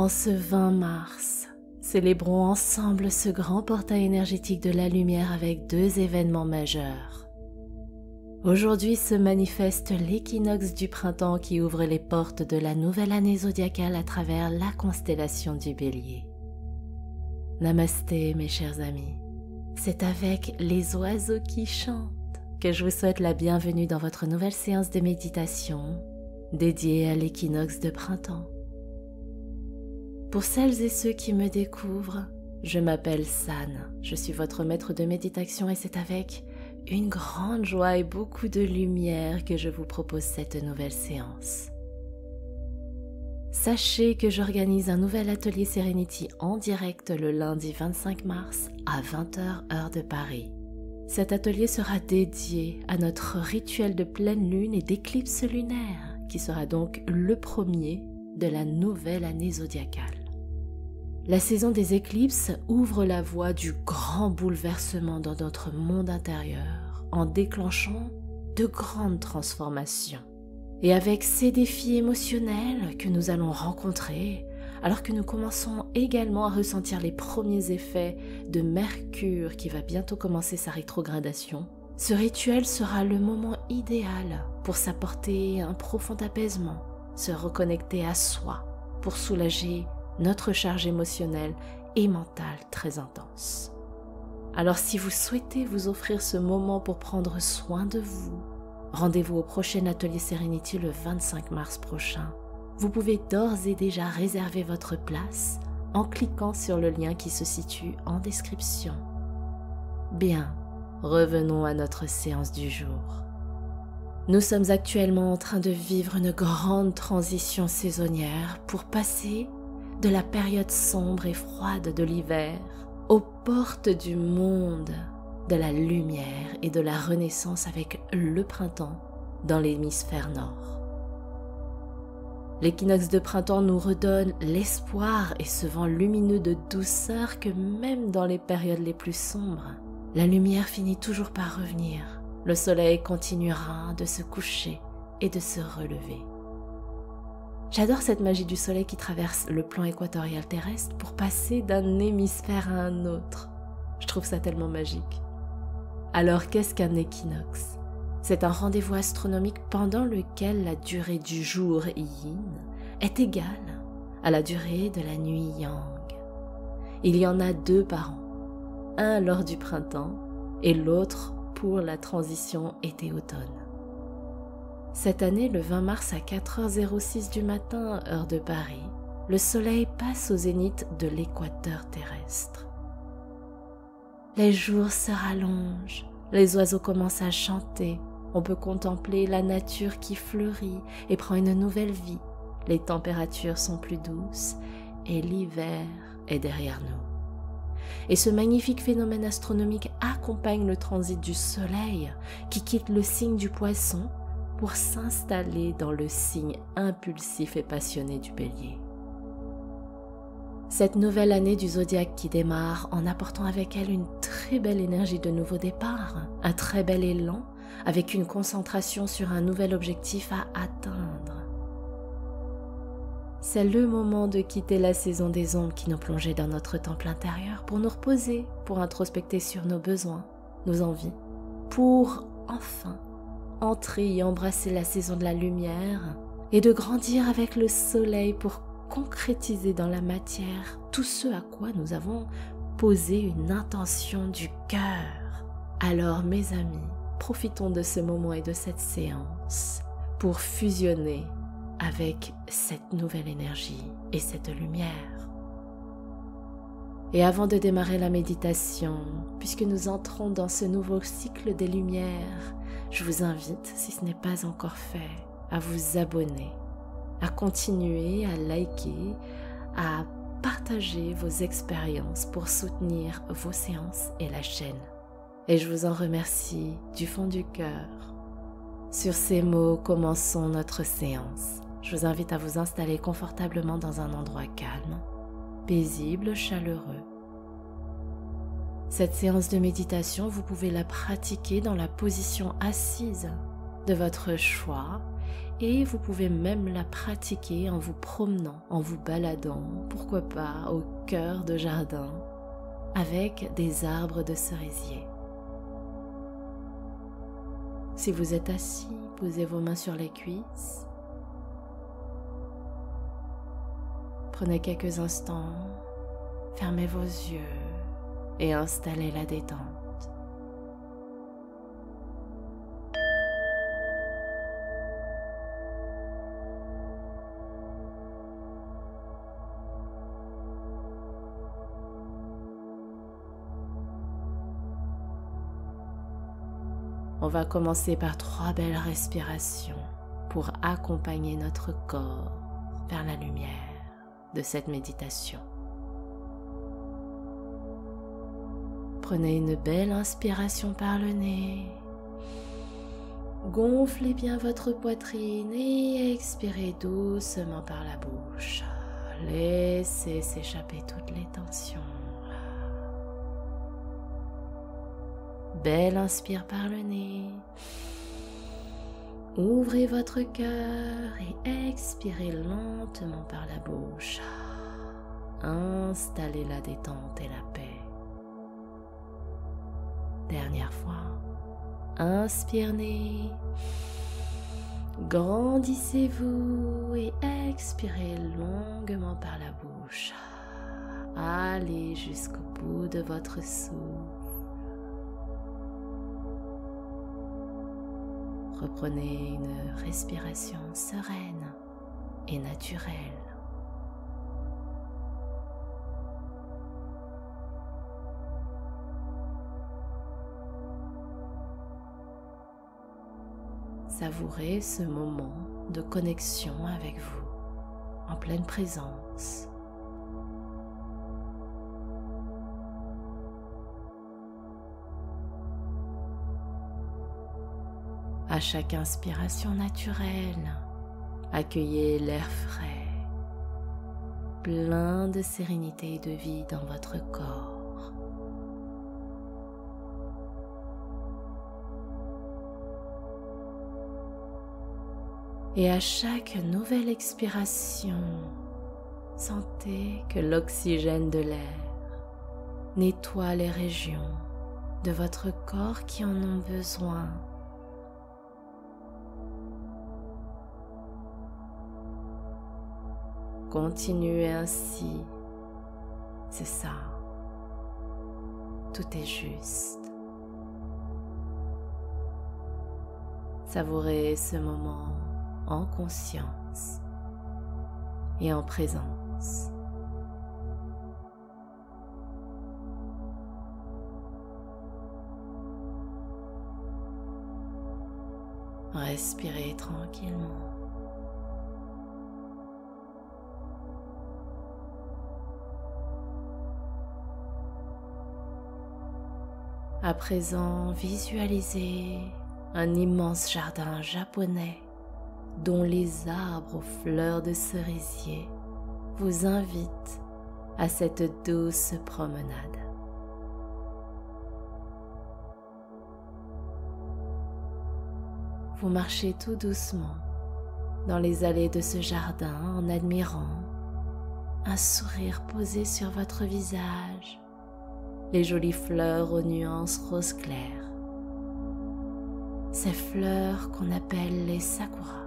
En ce 20 mars, célébrons ensemble ce grand portail énergétique de la lumière avec 2 événements majeurs. Aujourd'hui se manifeste l'équinoxe du printemps qui ouvre les portes de la nouvelle année zodiacale à travers la constellation du Bélier. Namasté mes chers amis, c'est avec les oiseaux qui chantent que je vous souhaite la bienvenue dans votre nouvelle séance de méditation dédiée à l'équinoxe de printemps. Pour celles et ceux qui me découvrent, je m'appelle San, je suis votre maître de méditation et c'est avec une grande joie et beaucoup de lumière que je vous propose cette nouvelle séance. Sachez que j'organise un nouvel atelier Serenity en direct le lundi 25 mars à 20h heure de Paris. Cet atelier sera dédié à notre rituel de pleine lune et d'éclipse lunaire, qui sera donc le premier de la nouvelle année zodiacale. La saison des éclipses ouvre la voie du grand bouleversement dans notre monde intérieur en déclenchant de grandes transformations. Et avec ces défis émotionnels que nous allons rencontrer, alors que nous commençons également à ressentir les premiers effets de Mercure qui va bientôt commencer sa rétrogradation, ce rituel sera le moment idéal pour s'apporter un profond apaisement, se reconnecter à soi, pour soulager notre charge émotionnelle et mentale très intense. Alors si vous souhaitez vous offrir ce moment pour prendre soin de vous, rendez-vous au prochain atelier Serenity le 25 mars prochain. Vous pouvez d'ores et déjà réserver votre place en cliquant sur le lien qui se situe en description. Bien, revenons à notre séance du jour. Nous sommes actuellement en train de vivre une grande transition saisonnière pour passer de la période sombre et froide de l'hiver aux portes du monde de la lumière et de la renaissance avec le printemps dans l'hémisphère nord. L'équinoxe de printemps nous redonne l'espoir et ce vent lumineux de douceur que même dans les périodes les plus sombres, la lumière finit toujours par revenir. Le soleil continuera de se coucher et de se relever. J'adore cette magie du soleil qui traverse le plan équatorial terrestre pour passer d'un hémisphère à un autre. Je trouve ça tellement magique. Alors qu'est-ce qu'un équinoxe ? C'est un rendez-vous astronomique pendant lequel la durée du jour yin est égale à la durée de la nuit yang. Il y en a 2 par an, un lors du printemps et l'autre pour la transition été-automne. Cette année, le 20 mars à 4h06 du matin, heure de Paris, le soleil passe au zénith de l'équateur terrestre. Les jours se rallongent, les oiseaux commencent à chanter, on peut contempler la nature qui fleurit et prend une nouvelle vie. Les températures sont plus douces et l'hiver est derrière nous. Et ce magnifique phénomène astronomique accompagne le transit du soleil qui quitte le signe du poisson pour s'installer dans le signe impulsif et passionné du Bélier. Cette nouvelle année du zodiaque qui démarre en apportant avec elle une très belle énergie de nouveau départ, un très bel élan avec une concentration sur un nouvel objectif à atteindre. C'est le moment de quitter la saison des ombres qui nous plongeait dans notre temple intérieur pour nous reposer, pour introspecter sur nos besoins, nos envies, pour enfin entrer et embrasser la saison de la lumière et de grandir avec le soleil pour concrétiser dans la matière tout ce à quoi nous avons posé une intention du cœur. Alors mes amis, profitons de ce moment et de cette séance pour fusionner avec cette nouvelle énergie et cette lumière. Et avant de démarrer la méditation, puisque nous entrons dans ce nouveau cycle des lumières, je vous invite, si ce n'est pas encore fait, à vous abonner, à continuer, à liker, à partager vos expériences pour soutenir vos séances et la chaîne. Et je vous en remercie du fond du cœur. Sur ces mots, commençons notre séance. Je vous invite à vous installer confortablement dans un endroit calme, paisible, chaleureux. Cette séance de méditation, vous pouvez la pratiquer dans la position assise de votre choix et vous pouvez même la pratiquer en vous promenant, en vous baladant, pourquoi pas au cœur de jardin, avec des arbres de cerisier. Si vous êtes assis, posez vos mains sur les cuisses. Prenez quelques instants, fermez vos yeux et installez la détente. On va commencer par 3 belles respirations pour accompagner notre corps vers la lumière de cette méditation. Prenez une belle inspiration par le nez. Gonflez bien votre poitrine et expirez doucement par la bouche. Laissez s'échapper toutes les tensions. Belle inspire par le nez. Ouvrez votre cœur et expirez lentement par la bouche. Installez la détente et la paix. Dernière fois. Inspirez. Grandissez-vous et expirez longuement par la bouche. Allez jusqu'au bout de votre souffle. Reprenez une respiration sereine et naturelle. Savourez ce moment de connexion avec vous, en pleine présence. À chaque inspiration naturelle, accueillez l'air frais, plein de sérénité et de vie dans votre corps. Et à chaque nouvelle expiration, sentez que l'oxygène de l'air nettoie les régions de votre corps qui en ont besoin. Continuez ainsi, c'est ça, tout est juste. Savourez ce moment en conscience et en présence. Respirez tranquillement. À présent, visualisez un immense jardin japonais dont les arbres aux fleurs de cerisier vous invitent à cette douce promenade. Vous marchez tout doucement dans les allées de ce jardin en admirant un sourire posé sur votre visage, les jolies fleurs aux nuances rose clair, ces fleurs qu'on appelle les sakuras.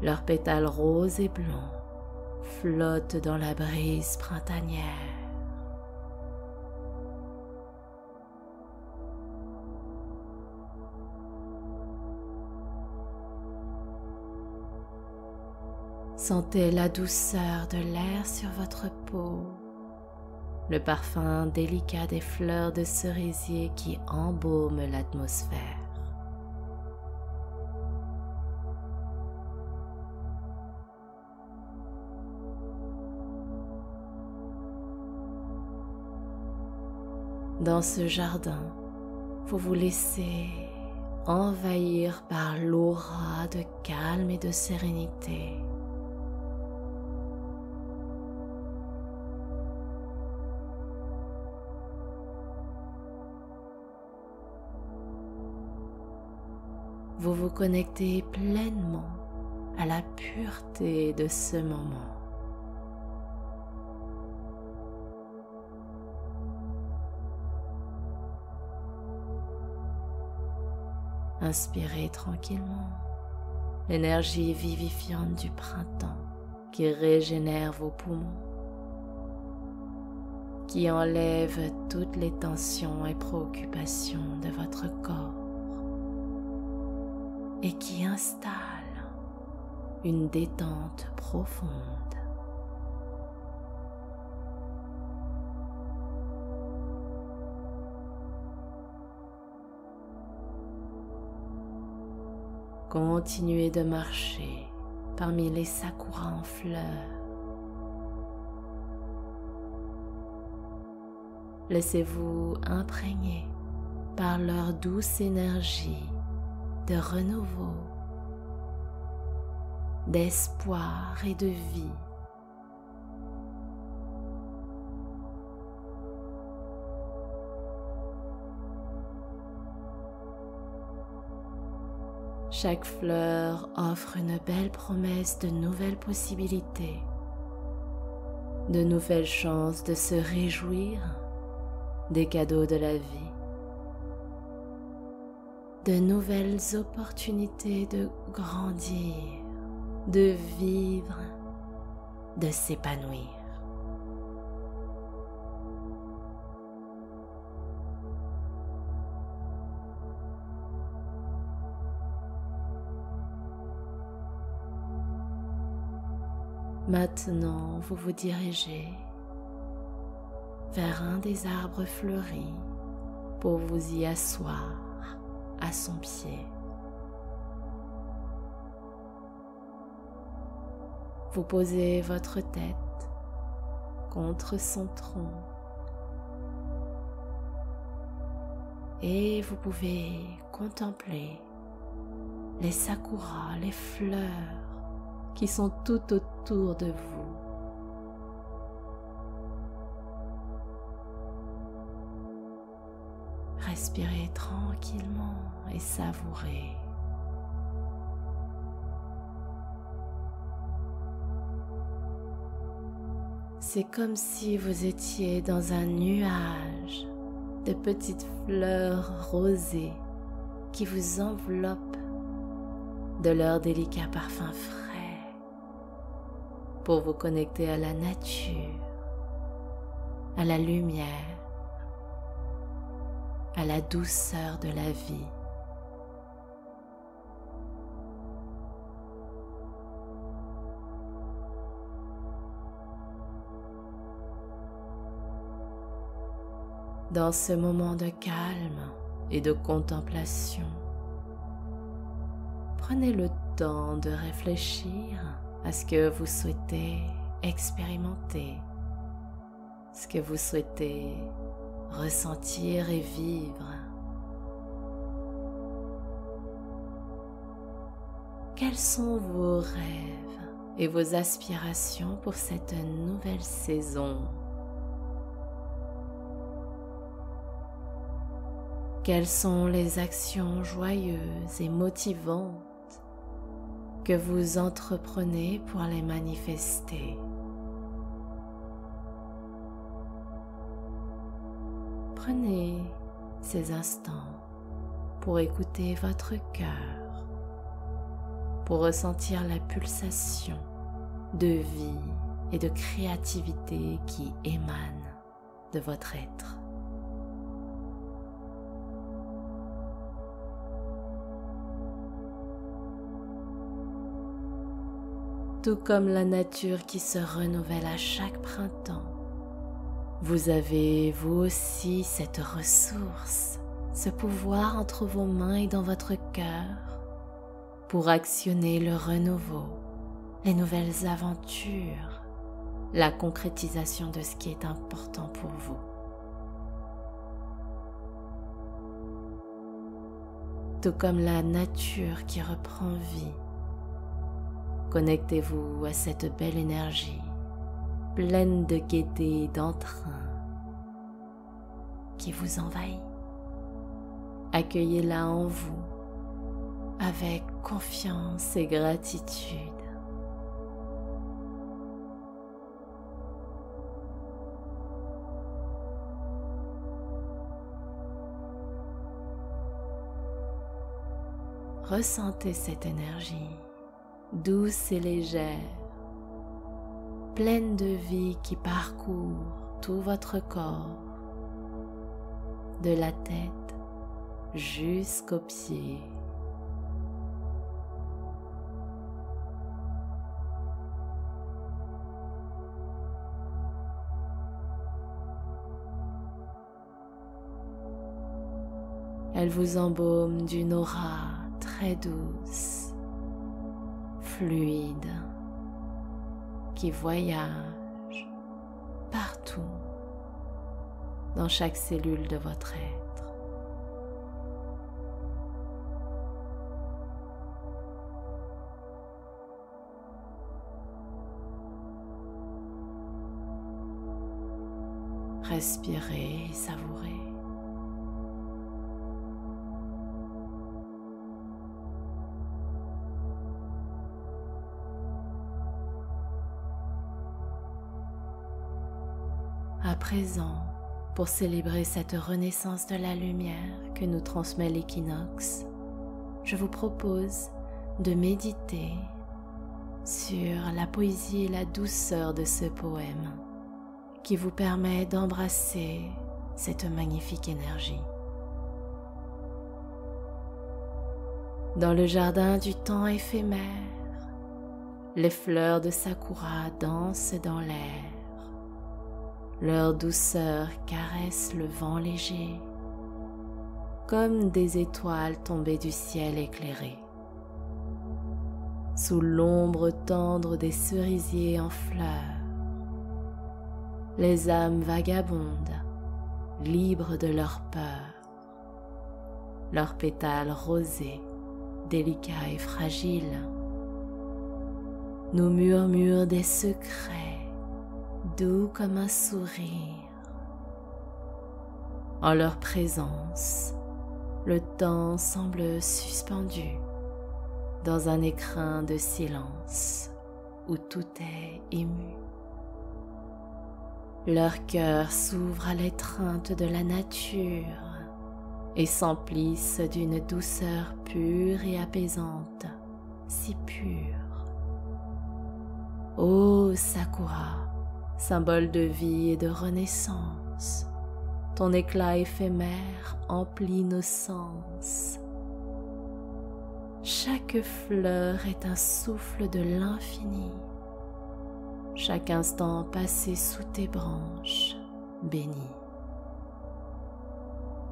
Leurs pétales roses et blancs flottent dans la brise printanière. Sentez la douceur de l'air sur votre peau, le parfum délicat des fleurs de cerisier qui embaument l'atmosphère. Dans ce jardin, vous vous laissez envahir par l'aura de calme et de sérénité. vous vous connectez pleinement à la pureté de ce moment. Inspirez tranquillement l'énergie vivifiante du printemps qui régénère vos poumons, qui enlève toutes les tensions et préoccupations de votre corps et qui installe une détente profonde. Continuez de marcher parmi les sakuras en fleurs. Laissez-vous imprégner par leur douce énergie de renouveau, d'espoir et de vie. Chaque fleur offre une belle promesse de nouvelles possibilités, de nouvelles chances de se réjouir des cadeaux de la vie, de nouvelles opportunités de grandir, de vivre, de s'épanouir. Maintenant, vous vous dirigez vers un des arbres fleuris pour vous y asseoir à son pied. Vous posez votre tête contre son tronc et vous pouvez contempler les sakuras, les fleurs qui sont tout autour de vous. Respirez tranquillement et savourez. C'est comme si vous étiez dans un nuage de petites fleurs rosées qui vous enveloppent de leur délicat parfum frais pour vous connecter à la nature, à la lumière, à la douceur de la vie. Dans ce moment de calme et de contemplation, prenez le temps de réfléchir à ce que vous souhaitez expérimenter, ce que vous souhaitez ressentir et vivre. Quels sont vos rêves et vos aspirations pour cette nouvelle saison? Quelles sont les actions joyeuses et motivantes que vous entreprenez pour les manifester? Prenez ces instants pour écouter votre cœur, pour ressentir la pulsation de vie et de créativité qui émane de votre être. Tout comme la nature qui se renouvelle à chaque printemps, vous avez vous aussi cette ressource, ce pouvoir entre vos mains et dans votre cœur pour actionner le renouveau, les nouvelles aventures, la concrétisation de ce qui est important pour vous. Tout comme la nature qui reprend vie, connectez-vous à cette belle énergie, pleine de gaieté et d'entrain qui vous envahit. Accueillez-la en vous avec confiance et gratitude. Ressentez cette énergie, douce et légère, pleine de vie qui parcourt tout votre corps, de la tête jusqu'aux pieds. Elle vous embaume d'une aura très douce, fluide, qui voyage partout, dans chaque cellule de votre être. Respirez et savourez. À présent, pour célébrer cette renaissance de la lumière que nous transmet l'équinoxe, je vous propose de méditer sur la poésie et la douceur de ce poème qui vous permet d'embrasser cette magnifique énergie. Dans le jardin du temps éphémère, les fleurs de sakura dansent dans l'air. Leur douceur caresse le vent léger, comme des étoiles tombées du ciel éclairé. Sous l'ombre tendre des cerisiers en fleurs, les âmes vagabondent, libres de leur peur. Leurs pétales rosés, délicats et fragiles, nous murmurent des secrets, doux comme un sourire. En leur présence, le temps semble suspendu dans un écrin de silence où tout est ému. Leur cœur s'ouvre à l'étreinte de la nature et s'emplissent d'une douceur pure et apaisante, si pure. Ô Sakura, symbole de vie et de renaissance, ton éclat éphémère emplit nos sens. Chaque fleur est un souffle de l'infini, chaque instant passé sous tes branches béni.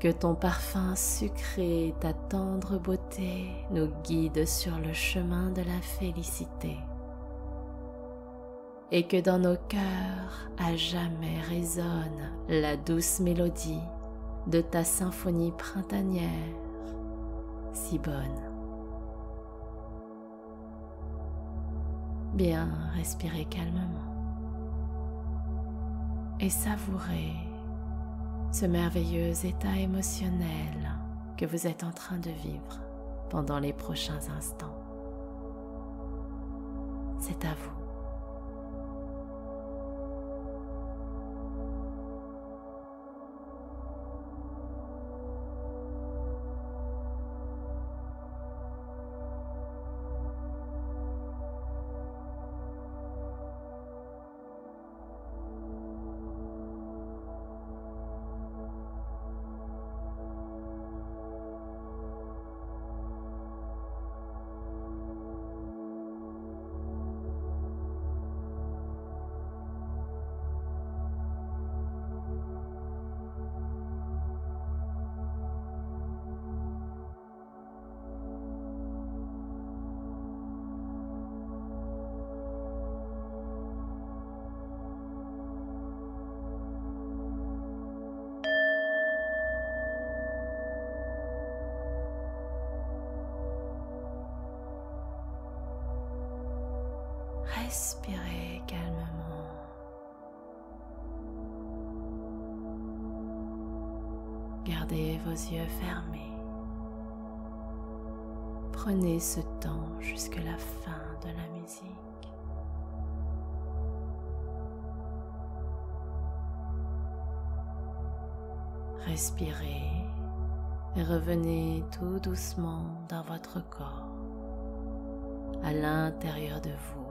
Que ton parfum sucré et ta tendre beauté nous guident sur le chemin de la félicité. Et que dans nos cœurs à jamais résonne la douce mélodie de ta symphonie printanière, si bonne. Bien respirez calmement et savourez ce merveilleux état émotionnel que vous êtes en train de vivre pendant les prochains instants. C'est à vous. Respirez calmement. Gardez vos yeux fermés. Prenez ce temps jusqu'à la fin de la musique. Respirez et revenez tout doucement dans votre corps, à l'intérieur de vous.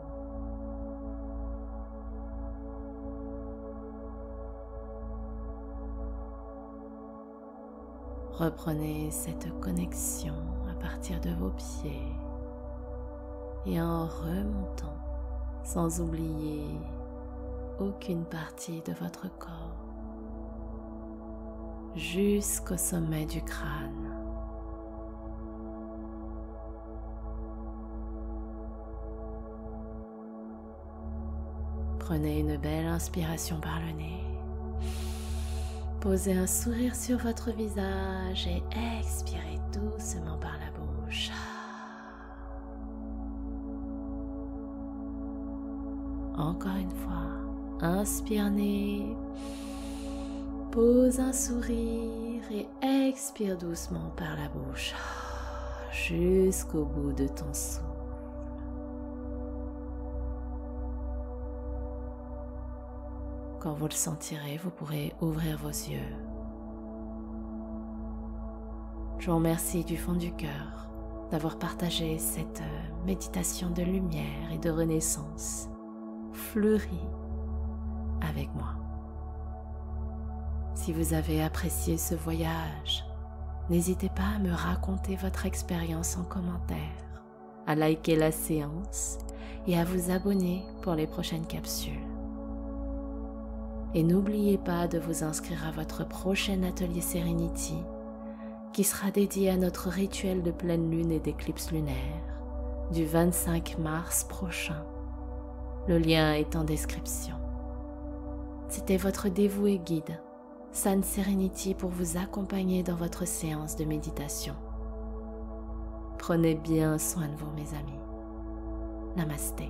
Reprenez cette connexion à partir de vos pieds et en remontant, sans oublier aucune partie de votre corps, jusqu'au sommet du crâne. Prenez une belle inspiration par le nez. Posez un sourire sur votre visage et expirez doucement par la bouche. Encore une fois, inspire nez, pose un sourire et expire doucement par la bouche jusqu'au bout de ton souffle. Quand vous le sentirez, vous pourrez ouvrir vos yeux. Je vous remercie du fond du cœur d'avoir partagé cette méditation de lumière et de renaissance fleurie avec moi. Si vous avez apprécié ce voyage, n'hésitez pas à me raconter votre expérience en commentaire, à liker la séance et à vous abonner pour les prochaines capsules. Et n'oubliez pas de vous inscrire à votre prochain atelier Serenity qui sera dédié à notre rituel de pleine lune et d'éclipse lunaire du 25 mars prochain. Le lien est en description. C'était votre dévoué guide, San Serenity, pour vous accompagner dans votre séance de méditation. Prenez bien soin de vous, mes amis. Namasté.